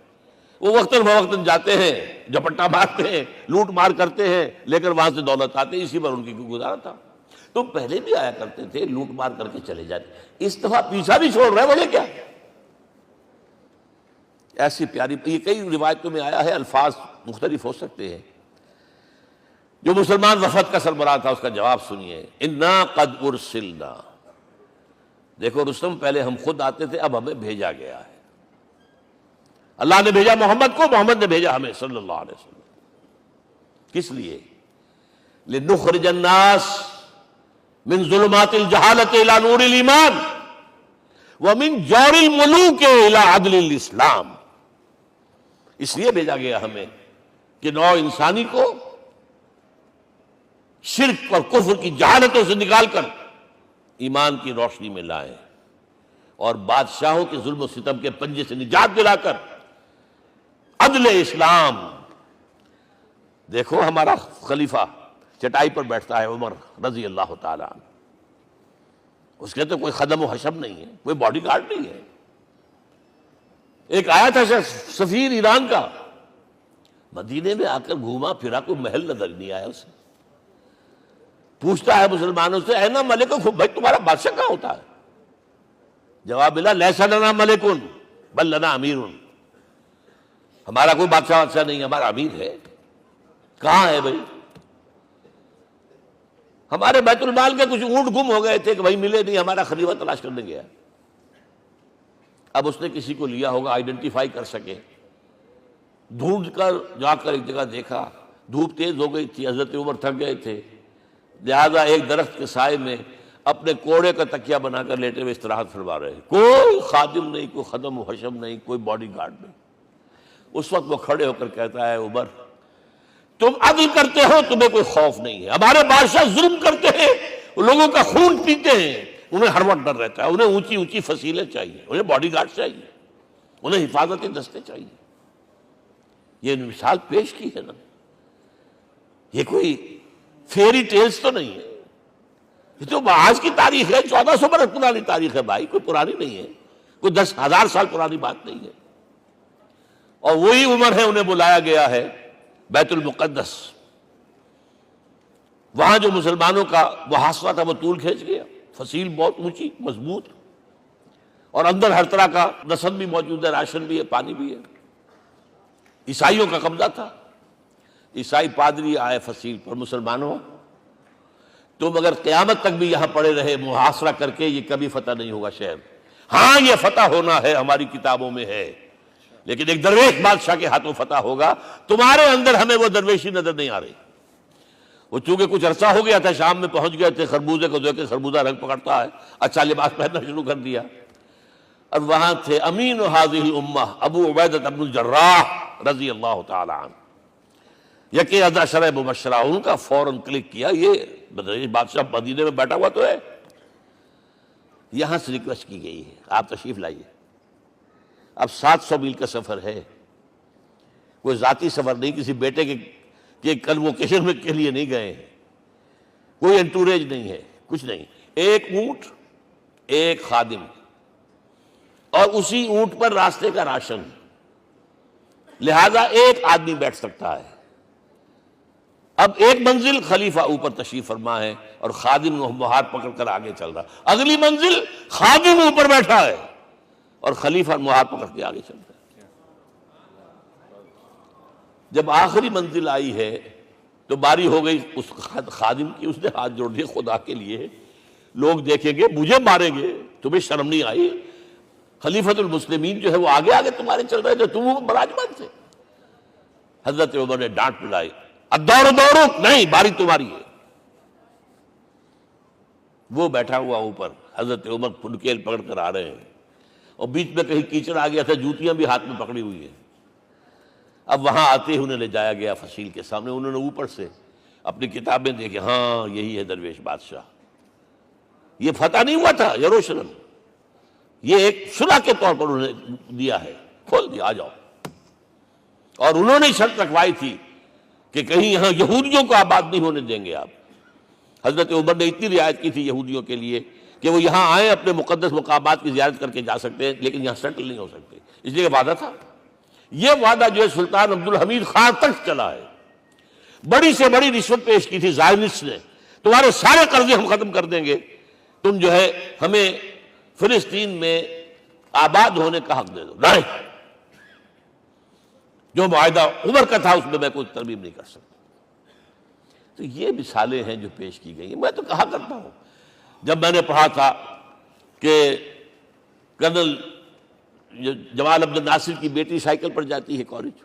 وہ وقتاً فوقتاً جاتے ہیں، جھپٹا مارتے ہیں، لوٹ مار کرتے ہیں، لے کر وہاں سے دولت آتے ہیں. اسی پر ان کی گزارا تھا. تو پہلے بھی آیا کرتے تھے، لوٹ مار کر کے چلے جاتے. اس دفعہ پیچھا بھی چھوڑ رہے، وجہ کیا؟ ایسی پیاری، یہ کئی روایتوں میں آیا ہے، الفاظ مختلف ہو سکتے ہیں. جو مسلمان وفد کا سربراہ تھا، اس کا جواب سنیے. انا قد ارسلنا، دیکھو رستم، پہلے ہم خود آتے تھے، اب ہمیں بھیجا گیا ہے. اللہ نے بھیجا محمد کو، محمد نے بھیجا ہمیں صلی اللہ علیہ وسلم. کس لیے؟ لنخرج الناس من ظلمات الجہالت الى نور الایمان ومن جور الملوک الى عدل الاسلام. اس لیے بھیجا گیا ہمیں کہ نوع انسانی کو شرک اور کفر کی جہالتوں سے نکال کر ایمان کی روشنی میں لائیں، اور بادشاہوں کے ظلم و ستم کے پنجے سے نجات دلا کر عدل اسلام. دیکھو ہمارا خلیفہ چٹائی پر بیٹھتا ہے، عمر رضی اللہ تعالیٰ عنہ، اس کے تو کوئی خدم و حشم نہیں ہے، کوئی باڈی گارڈ نہیں ہے. ایک آیا تھا سفیر ایران کا، مدینے میں آ کر گھوما پھرا، کوئی محل نظر نہیں آیا اسے. پوچھتا ہے مسلمانوں سے، اے نا ملکن، بھائی تمہارا بادشاہ کہاں ہوتا ہے؟ جواب ملا، لیس لنا ملکن بل لنا امیر. ہمارا کوئی بادشاہ نہیں، ہمارا امیر ہے. کہاں ہے بھائی؟ ہمارے بیت المال کے کچھ اونٹ گم ہو گئے تھے کہ بھائی ملے نہیں، ہمارا خلیفہ تلاش کرنے گیا. اب اس نے کسی کو لیا ہوگا، آئیڈینٹیفائی کر سکے، ڈھونڈ کر جا کر ایک جگہ دیکھا. دھوپ تیز ہو گئی تھی، حضرت عمر تھک گئے تھے، لہذا ایک درخت کے سائے میں اپنے کوڑے کا تکیہ بنا کر لیٹے ہوئے استراحت فرما رہے. کوئی خادم نہیں، کوئی خدم و حشم نہیں، کوئی باڈی گارڈ نہیں. اس وقت وہ کھڑے ہو کر کہتا ہے، عمر تم عدل کرتے ہو، تمہیں کوئی خوف نہیں ہے. ہمارے بادشاہ ظلم کرتے ہیں، لوگوں کا خون پیتے ہیں، انہیں ہر وقت ڈر رہتا ہے. انہیں اونچی اونچی فصیلیں چاہیے، انہیں باڈی گارڈ چاہیے، انہیں حفاظتی دستے چاہیے. یہ مثال پیش کی ہے نا، یہ کوئی فیری ٹیلز تو نہیں ہے، یہ تو آج کی تاریخ ہے. 1400 برس پرانی تاریخ ہے بھائی، کوئی پرانی نہیں ہے، کوئی 10,000 سال پرانی بات نہیں ہے. اور وہی عمر ہے، انہیں بلایا گیا ہے بیت المقدس. وہاں جو مسلمانوں کا محاصرہ تھا وہ طول کھینچ گیا. فصیل بہت اونچی مضبوط، اور اندر ہر طرح کا رسد بھی موجود ہے، راشن بھی ہے، پانی بھی ہے. عیسائیوں کا قبضہ تھا. عیسائی پادری آئے فصیل پر، مسلمانوں تم اگر قیامت تک بھی یہاں پڑے رہے محاصرہ کر کے، یہ کبھی فتح نہیں ہوگا شہر. ہاں یہ فتح ہونا ہے، ہماری کتابوں میں ہے، لیکن ایک درویش بادشاہ کے ہاتھوں فتح ہوگا. تمہارے اندر ہمیں وہ درویشی نظر نہیں آ رہی. وہ چونکہ کچھ عرصہ ہو گیا تھا، شام میں پہنچ گئے تھے، خربوزے کو دیکھ کے خربوزہ رنگ پکڑتا ہے، اچھا لباس پہننا شروع کر دیا. اور وہاں تھے امین هذه الامہ ابو عبیدہ بن الجراح رضی اللہ تعالی عنہ. یکی ازا شرح مبشرہ ان کا فوراً کلک کیا، یہ بادشاہ مدینے میں بیٹھا ہوا تو ہے. یہاں سے ریکویسٹ کی گئی ہے آپ تشریف لائیے. اب 700 میل کا سفر ہے، کوئی ذاتی سفر نہیں، کسی بیٹے کے کنووکیشن میں کے لیے نہیں گئے ہیں، کوئی انٹوریج نہیں ہے، کچھ نہیں. ایک اونٹ، ایک خادم، اور اسی اونٹ پر راستے کا راشن، لہذا ایک آدمی بیٹھ سکتا ہے. اب ایک منزل خلیفہ اوپر تشریف فرما ہے اور خادم ہاتھ پکڑ کر آگے چل رہا. اگلی منزل خادم اوپر بیٹھا ہے اور خلیفہ ہاتھ پکڑ کے آگے چل رہا ہے. جب آخری منزل آئی ہے تو باری ہو گئی اس خادم کی. اس نے ہاتھ جوڑ دیے، خدا کے لیے لوگ دیکھیں گے، مجھے ماریں گے، تمہیں شرم نہیں آئی؟ خلیفۃ المسلمین جو ہے وہ آگے آگے تمہارے چل رہے تھے، تم براجمان تھے. حضرت عمر نے ڈانٹ پلائی، الدور دورو، نہیں، باری تمہاری ہے. وہ بیٹھا ہوا اوپر، حضرت عمر پھنکیل پکڑ کر آ رہے ہیں اور بیچ میں کہیں کیچڑ آ گیا تھا، جوتیاں بھی ہاتھ میں پکڑی ہوئی ہیں. اب وہاں آتے ہی انہیں لے جایا گیا فصیل کے سامنے. انہوں نے اوپر سے اپنی کتابیں دیکھیں، ہاں یہی ہے درویش بادشاہ. یہ فتح نہیں ہوا تھا یروشلم، یہ ایک صلح کے طور پر انہوں نے دیا ہے، کھول دیا، آ جاؤ. اور انہوں نے شرط رکھوائی تھی کہ کہیں یہاں یہودیوں کو آباد نہیں ہونے دیں گے آپ. حضرت عمر نے اتنی رعایت کی تھی یہودیوں کے لیے کہ وہ یہاں آئیں، اپنے مقدس مقامات کی زیارت کر کے جا سکتے ہیں، لیکن یہاں سیٹل نہیں ہو سکتے. اس لیے وعدہ تھا. یہ وعدہ جو ہے سلطان عبدالحمید خان تک چلا ہے. بڑی سے بڑی رشوت پیش کی تھی زائنسٹ نے، تمہارے سارے قرضے ہم ختم کر دیں گے، تم جو ہے ہمیں فلسطین میں آباد ہونے کا حق دے دو. نہیں، جو معاہدہ عمر کا تھا اس میں کوئی ترمیم نہیں کر سکتا. تو یہ مثالیں ہیں جو پیش کی گئی ہیں. میں تو کہا کرتا ہوں، جب میں نے پڑھا تھا کہ کرنل جمال عبد الناصر کی بیٹی سائیکل پر جاتی ہے کالج،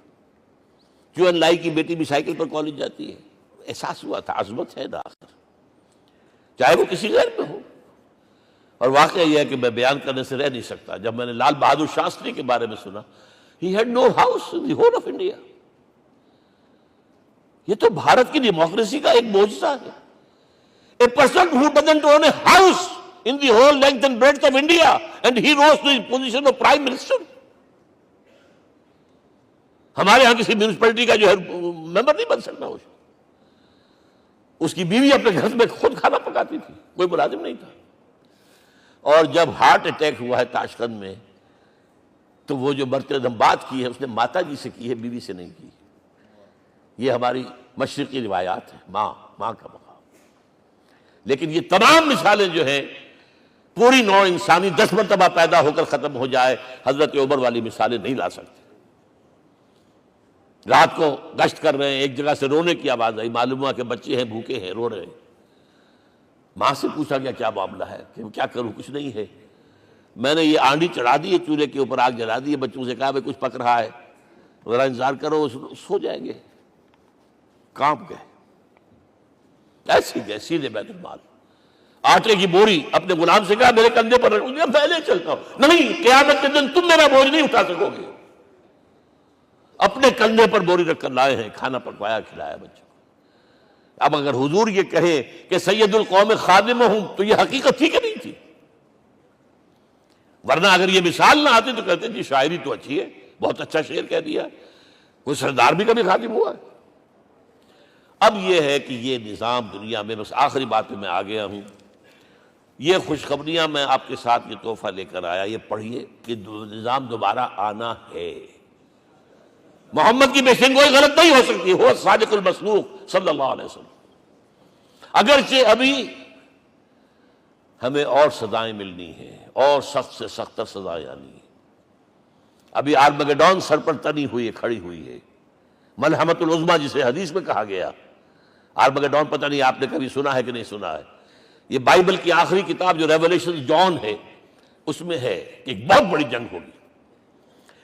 کیو این لائی کی بیٹی بھی سائیکل پر کالج جاتی ہے، احساس ہوا تھا عظمت ہے نا آخر، چاہے وہ کسی غیر میں ہو. اور واقعہ یہ ہے کہ میں بیان کرنے سے رہ نہیں سکتا. جب میں نے لال بہادر شاستری کے بارے میں سنا، he had no house in the whole of India. یہ تو بھارت کی ڈیموکریسی کا ایک معجزہ ہے. A person who doesn't own a house in the whole length and breadth of India and he rose to the position of prime minister. ہمارے ہاں کسی میونسپلٹی کا جو ہے ممبر نہیں بن سکتا. اس کی بیوی اپنے گھر میں خود کھانا پکاتی تھی، کوئی ملازم نہیں تھا. اور جب ہارٹ اٹیک ہوا ہے تاشقند میں، تو وہ جو مرتے دم بات کی ہے اس نے ماتا جی سے کی ہے، بیوی سے نہیں کی. یہ ہماری مشرقی روایات ہیں، ماں کا مقام. لیکن یہ تمام مثالیں جو ہیں، پوری نوع انسانی 10 مرتبہ پیدا ہو کر ختم ہو جائے، حضرت عمر والی مثالیں نہیں لا سکتے. رات کو گشت کر رہے ہیں، ایک جگہ سے رونے کی آواز آئی، معلوم ہوا کہ بچے ہیں، بھوکے ہیں، رو رہے ہیں. ماں سے پوچھا گیا کیا معاملہ ہے؟ کہ کیا کروں، کچھ نہیں ہے، میں نے یہ آنڈی چڑھا دی ہے، چولہے کے اوپر آگ جلا دی ہے، بچوں سے کہا کچھ پک رہا ہے، ذرا انتظار کرو، سو جائیں گے. کانپ گئے. ایسی گئے سیدھے بیت المال. آٹے کی بوری اپنے غلام سے کہا میرے کندھے پر رکھ. میں پہلے چلتا ہوں. نہیں، قیامت کے دن تم میرا بوجھ نہیں اٹھا سکو گے. اپنے کندھے پر بوری رکھ کر لائے ہیں، کھانا پکوایا، کھلایا بچوں کو. اب اگر حضور یہ کہے کہ سید القوم خادم ہوں تو یہ حقیقت تھی کہ نہیں تھی؟ ورنہ اگر یہ مثال نہ آتی تو کہتے جی شاعری تو اچھی ہے، بہت اچھا شعر کہہ دیا، کوئی سردار بھی کبھی خادم ہوا ہے. اب یہ ہے کہ یہ نظام دنیا میں، بس آخری بات پہ میں آ گیا ہوں، یہ خوشخبریاں میں آپ کے ساتھ یہ تحفہ لے کر آیا. یہ پڑھیے کہ نظام دوبارہ آنا ہے. محمد کی پیشن گوئی غلط نہیں ہو سکتی، ہو صادق المصدوق صلی اللہ علیہ وسلم. اگرچہ ابھی ہمیں اور سزائیں ملنی ہیں، اور سخت سے سختر سزائیں آنی ہیں. ابھی آرمگیڈون سر پر تنی ہوئی ہے، کھڑی ہوئی ہے، ملحمۃ العظمیٰ جسے حدیث میں کہا گیا. آرمگیڈون پتہ نہیں آپ نے کبھی سنا ہے کہ نہیں سنا ہے. یہ بائبل کی آخری کتاب جو ریولیشن جان ہے اس میں ہے کہ ایک بہت بڑی جنگ ہوگی،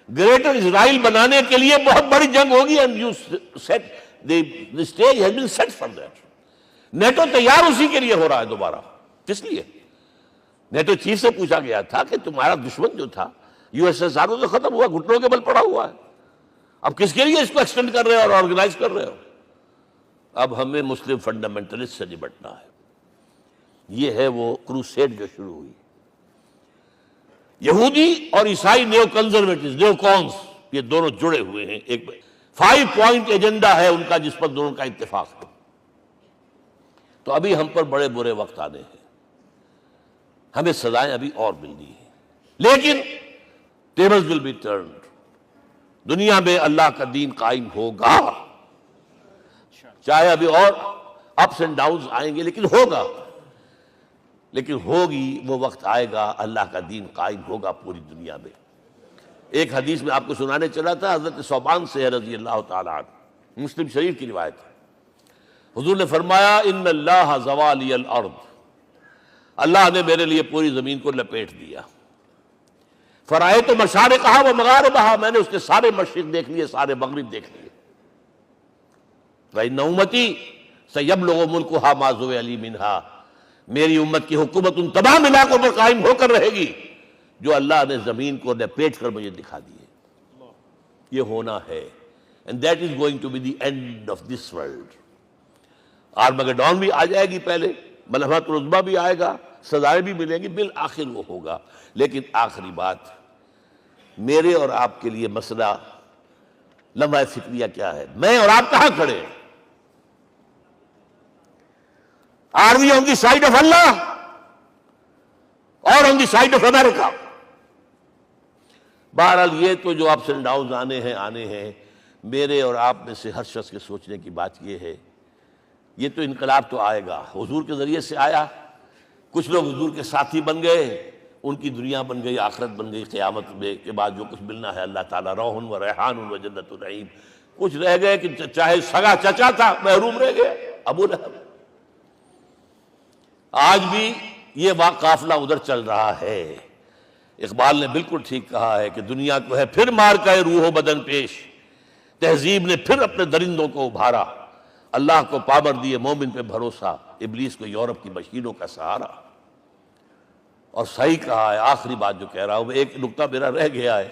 گریٹر اسرائیل بنانے کے لیے بہت بڑی جنگ ہوگی. and you set the stage has been set for that. NATO تیار اسی کے لیے ہو رہا ہے دوبارہ. کس لیے؟ نیٹو چیف سے پوچھا گیا تھا کہ تمہارا دشمن جو تھا USSR تو ختم ہوا، گھٹنوں کے بل پڑا ہوا ہے، اب کس کے لیے اس کو ایکسٹینڈ کر رہے ہو اور آرگنائز کر رہے ہو؟ اب ہمیں مسلم فنڈامنٹلسٹ سے نمٹنا ہے۔ یہ ہے وہ کروسیڈ جو شروع ہوئی۔ یہودی اور عیسائی نیو کنزرویٹوز، نیو کونس، یہ دونوں جڑے ہوئے ہیں، ایک 5 پوائنٹ ایجنڈا ہے ان کا جس پر دونوں کا اتفاق ہے۔ تو ابھی ہم پر بڑے برے وقت آنے ہیں، ہمیں سزائیں ابھی اور ملنی ہیں، لیکن ٹیبلز ول بی ٹرنڈ، دنیا میں اللہ کا دین قائم ہوگا، چاہے ابھی اور اپس اینڈ ڈاؤنز آئیں گے لیکن ہوگا، لیکن ہوگی، وہ وقت آئے گا اللہ کا دین قائم ہوگا پوری دنیا میں۔ ایک حدیث میں آپ کو سنانے چلا تھا، حضرت ثوبان سے رضی اللہ تعالیٰ عنہ، مسلم شریف کی روایت ہے، حضور نے فرمایا ان اللہ زوالی الارض، اللہ نے میرے لیے پوری زمین کو لپیٹ دیا، فرائے تو مشارقہا و مغاربہا، میں نے اس کے سارے مشرق دیکھ لیے، سارے مغرب دیکھ لیے، وَإِنَّ أُمَّتِي سَيَبْلُغُ مُلْكُهَا مَا زُوِّئَ لِي مِنْهَا، میری امت کی حکومت ان تمام علاقوں پر قائم ہو کر رہے گی جو اللہ نے زمین کو لپیٹ کر مجھے دکھا دیے، یہ ہونا ہے، and that is going to be the end of this world۔ Armageddon بھی آ جائے گی پہلے، ملحمۃ العظمیٰ بھی آئے گا، سزائیں بھی ملیں گی، بالآخر وہ ہوگا۔ لیکن آخری بات، میرے اور آپ کے لیے مسئلہ لمحہ فکریہ کیا ہے؟ میں اور آپ کہاں کھڑے ہیں؟ Are we on the side of Allah or on the side of America؟ بہرحال یہ تو جو اپس اینڈ ڈاؤنز آنے ہیں، میرے اور آپ میں سے ہر شخص کے سوچنے کی بات یہ ہے، یہ تو انقلاب تو آئے گا، حضور کے ذریعے سے آیا، کچھ لوگ حضور کے ساتھی بن گئے، ان کی دنیا بن گئی، آخرت بن گئی، قیامت میں کے بعد جو کچھ ملنا ہے اللہ تعالیٰ روح و ریحان و جنت النعیم، کچھ رہ گئے کہ چاہے سگا چچا تھا محروم رہ گئے، ابو لہب۔ آج بھی یہ قافلہ ادھر چل رہا ہے۔ اقبال نے بالکل ٹھیک کہا ہے کہ دنیا کو ہے پھر مار کا روح و بدن پیش، تہذیب نے پھر اپنے درندوں کو ابھارا، اللہ کو پابر دیے مومن پہ بھروسہ، ابلیس کو یورپ کی مشینوں کا سہارا۔ اور صحیح کہا ہے، آخری بات جو کہہ رہا ہوں، ایک نکتہ میرا رہ گیا ہے،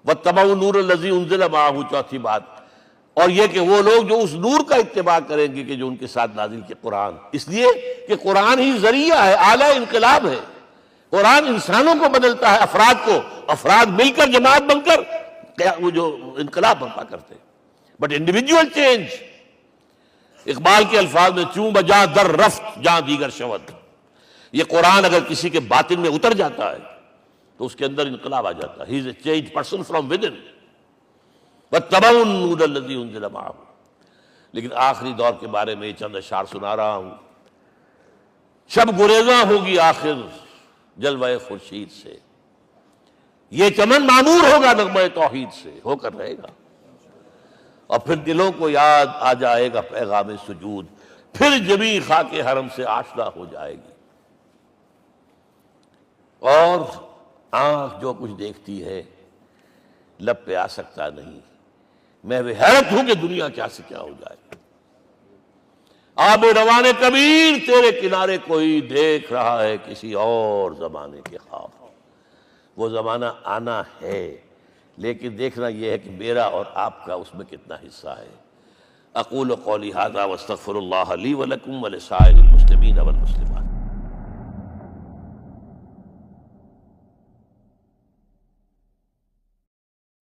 وَاتَّبَعُوا النُّورَ الَّذِي أُنزِلَ مَعَهُ، چوتھی بات، اور یہ کہ وہ لوگ جو اس نور کا اتباع کریں گے کہ جو ان کے ساتھ نازل کے قرآن، اس لیے کہ قرآن ہی ذریعہ ہے، آلہ انقلاب ہے، قرآن انسانوں کو بدلتا ہے، افراد کو، افراد مل کر جماعت بن کر وہ جو انقلاب برپا کرتے ہیں، بٹ انڈیویجول چینج۔ اقبال کے الفاظ میں چوں بجا در رفت جہاں دیگر شود، یہ قرآن اگر کسی کے باطن میں اتر جاتا ہے تو اس کے اندر انقلاب آ جاتا ہے، he is a change person from within, وَاتَّبَعُوا النُّورَ الَّذِي أُنزِلَ مَعَهُ۔ لیکن آخری دور کے بارے میں یہ چند اشعار سنا رہا ہوں، شب گریزاں ہوگی آخر جلوہ خورشید سے، یہ چمن معمور ہوگا نغمہ توحید سے، ہو کر رہے گا، اور پھر دلوں کو یاد آ جائے گا پیغام سجود، پھر جبیں خاک حرم سے آشنا ہو جائے گی، اور آنکھ جو کچھ دیکھتی ہے لب پہ آ سکتا نہیں، میں وہ حیرت ہوں کہ دنیا کیا سے کیا ہو جائے۔ آب روان کبیر تیرے کنارے کوئی دیکھ رہا ہے کسی اور زمانے کے خواب، وہ زمانہ آنا ہے، لیکن دیکھنا یہ ہے کہ میرا اور آپ کا اس میں کتنا حصہ ہے۔ اقول قولی ھذا واستغفر اللہ لی ولکم ولسائر المسلمین والمسلمات۔